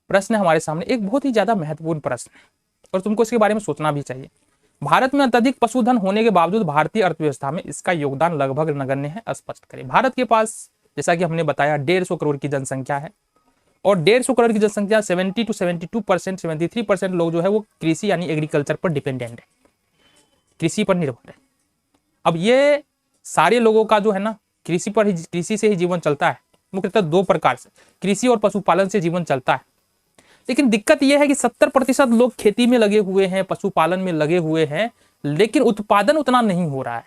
प्रश्न है हमारे सामने, एक बहुत ही ज्यादा महत्वपूर्ण प्रश्न है और तुमको इसके बारे में सोचना भी चाहिए। भारत में अत्यधिक पशुधन होने के बावजूद भारतीय अर्थव्यवस्था में इसका योगदान लगभग नगण्य है, स्पष्ट करें। भारत के पास जैसा कि हमने बताया 150 करोड़ की जनसंख्या है और 150 करोड़ की जनसंख्या 70 to 72%, 73% लोग जो है वो कृषि यानी एग्रीकल्चर पर डिपेंडेंट है, कृषि पर निर्भर है। अब ये सारे लोगों का जो है ना कृषि से ही जीवन चलता है, मुख्यतः दो प्रकार से, कृषि और पशुपालन से जीवन चलता है। लेकिन दिक्कत यह है कि 70% लोग खेती में लगे हुए हैं, पशुपालन में लगे हुए हैं, लेकिन उत्पादन उतना नहीं हो रहा है।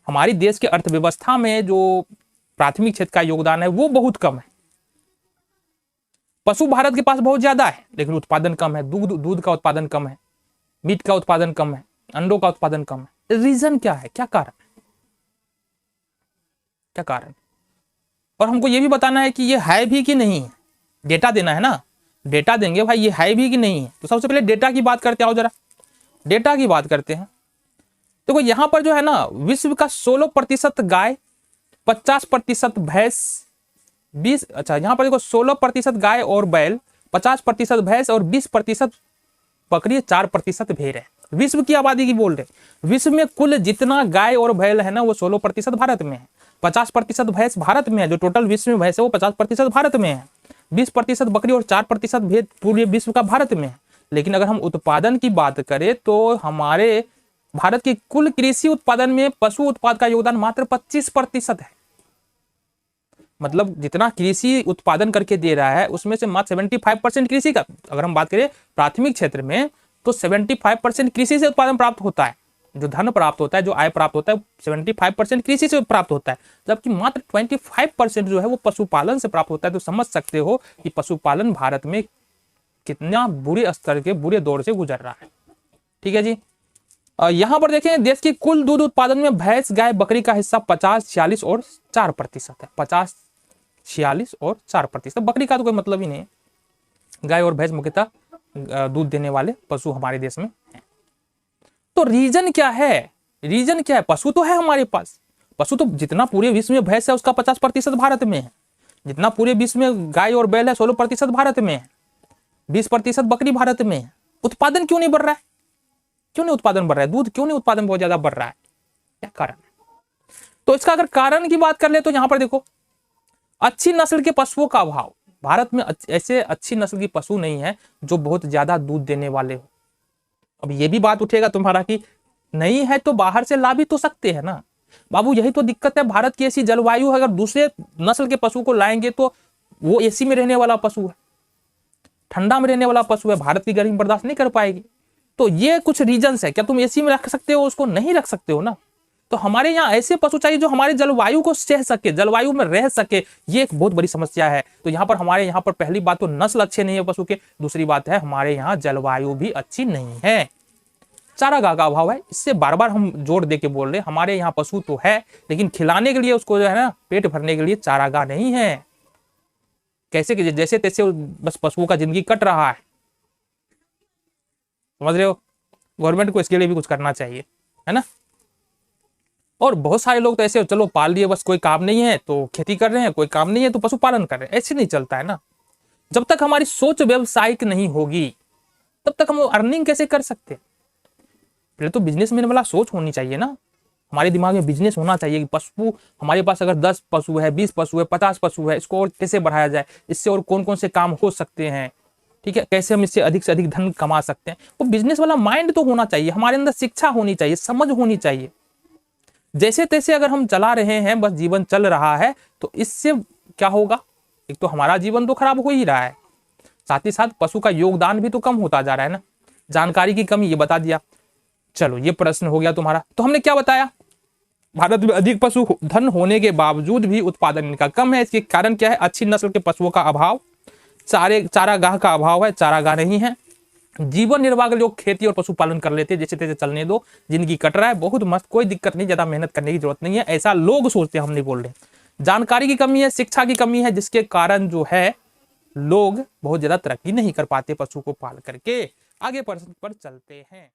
हमारी देश के अर्थव्यवस्था में जो प्राथमिक क्षेत्र का योगदान है वो बहुत कम है। पशु भारत के पास बहुत ज्यादा है लेकिन उत्पादन कम है। दूध का उत्पादन कम है, मीट का उत्पादन कम है, अंडों का उत्पादन कम है। रीजन क्या है, क्या कारण है, क्या कारण? और हमको ये भी बताना है कि ये है भी कि नहीं है, डेटा देना है ना, डेटा देंगे भाई ये है भी कि नहीं है। तो सबसे पहले डेटा की बात करते आओ, जरा डेटा की बात करते हैं। देखो यहां पर जो है ना विश्व का 16% गाय, 50% भैंस, 20 अच्छा यहां पर देखो 16% गाय और बैल, 50% भैंस और 20% बकरी, 4% भेड़ है। विश्व की आबादी की बोल रहे। विश्व में कुल जितना गाय और बैल है ना वो 16% भारत में है, 50% भैंस भारत में है, जो टोटल विश्व में भैंस है वो 50% भारत में है, 20% बकरी और 4% भेड़ पूरे विश्व का भारत में है। लेकिन अगर हम उत्पादन की बात करें तो हमारे भारत की कुल कृषि उत्पादन में पशु उत्पाद का योगदान मात्र 25% है। मतलब जितना कृषि उत्पादन करके दे रहा है उसमें से मात्र 75% कृषि का, अगर हम बात करें प्राथमिक क्षेत्र में तो 75% कृषि से उत्पादन प्राप्त होता है, जो धन प्राप्त होता है, जो आय प्राप्त होता है 75% कृषि से प्राप्त होता है, जबकि मात्र 25% जो है वो पशुपालन से प्राप्त होता है। तो समझ सकते हो कि पशुपालन भारत में कितना बुरे स्तर के बुरे दौर से गुजर रहा है। ठीक है जी। यहां पर देखें देश की कुल दूध उत्पादन में भैंस, गाय, बकरी का हिस्सा 50, 46 और 4% है। 50, 46 और 4%। बकरी का तो कोई मतलब ही नहीं है। गाय और भैंस मुख्यतः दूध देने वाले पशु हमारे देश में हैं। तो रीजन क्या है, रीजन क्या है? पशु तो है हमारे पास, पशु तो जितना पूरे विश्व में भैंस है उसका 50% भारत में है, जितना पूरे विश्व में गाय और बैल है 16% भारत में है, 20% बकरी भारत में है। उत्पादन क्यों नहीं बढ़ रहा है? क्यों नहीं उत्पादन बढ़ रहा है? दूध क्यों नहीं उत्पादन बहुत ज्यादा बढ़ रहा है? क्या कारण है? तो इसका अगर कारण की बात कर ले तो यहां पर देखो अच्छी नस्ल के पशुओं का अभाव। भारत में ऐसे अच्छी नस्ल की पशु नहीं है जो बहुत ज्यादा दूध देने वाले हो। अब ये भी बात उठेगा तुम्हारा कि नहीं है तो बाहर से ला भी तो सकते हैं ना बाबू। यही तो दिक्कत है, भारत की ऐसी जलवायु है, अगर दूसरे नस्ल के पशु को लाएंगे तो वो एसी में रहने वाला पशु है, ठंडा में रहने वाला पशु है, भारत की गर्मी बर्दाश्त नहीं कर पाएगी। तो ये कुछ रीजंस है। क्या तुम एसी में रख सकते हो उसको? नहीं रख सकते हो ना। तो हमारे यहाँ ऐसे पशु चाहिए जो हमारे जलवायु को सह सके, जलवायु में रह सके। ये एक बहुत बड़ी समस्या है। तो यहाँ पर हमारे यहाँ पर पहली बात तो नस्ल अच्छे नहीं है पशु के, दूसरी बात है हमारे यहाँ जलवायु भी अच्छी नहीं है, चारागाह का अभाव है। इससे बार बार हम जोर दे के बोल रहे हैं हमारे यहाँ पशु तो है लेकिन खिलाने के लिए उसको जो है ना पेट भरने के लिए चारागाह नहीं है। कैसे कि जैसे तैसे बस पशुओं का जिंदगी कट रहा है, समझ रहे हो। गवर्नमेंट को इसके लिए भी कुछ करना चाहिए, है ना। और बहुत सारे लोग तो ऐसे चलो पाल लिए, बस कोई काम नहीं है तो खेती कर रहे हैं, कोई काम नहीं है तो पशुपालन कर रहे हैं। ऐसे नहीं चलता है ना। जब तक हमारी सोच व्यवसायिक नहीं होगी तब तक हम अर्निंग कैसे कर सकते? पहले तो बिजनेसमैन वाला सोच होनी चाहिए ना। हमारे दिमाग में बिजनेस होना चाहिए कि पशु हमारे पास अगर 10 पशु है, 20 पशु है, 50 पशु है, इसको और कैसे बढ़ाया जाए, इससे और कौन कौन से काम हो सकते हैं, ठीक है, कैसे हम इससे अधिक से अधिक धन कमा सकते हैं। वो बिजनेस वाला माइंड तो होना चाहिए, हमारे अंदर शिक्षा होनी चाहिए, समझ होनी चाहिए। जैसे तैसे अगर हम चला रहे हैं, बस जीवन चल रहा है, तो इससे क्या होगा? एक तो हमारा जीवन तो खराब हो ही रहा है, साथ ही साथ पशु का योगदान भी तो कम होता जा रहा है ना। जानकारी की कमी, ये बता दिया। चलो ये प्रश्न हो गया तुम्हारा। तो हमने क्या बताया? भारत में अधिक पशु धन होने के बावजूद भी उत्पादन इनका कम है। इसके कारण क्या है? अच्छी नस्ल के पशुओं का अभाव, चारागाह का अभाव है, चारागाह नहीं है। जीवन निर्वाह के लोग खेती और पशुपालन कर लेते हैं, जैसे तैसे चलने दो, जिंदगी कट रहा है, बहुत मस्त, कोई दिक्कत नहीं, ज्यादा मेहनत करने की जरूरत नहीं है, ऐसा लोग सोचते हैं, हम नहीं बोल रहे। जानकारी की कमी है, शिक्षा की कमी है, जिसके कारण जो है लोग बहुत ज्यादा तरक्की नहीं कर पाते पशु को पाल करके। आगे प्रश्न पर चलते हैं।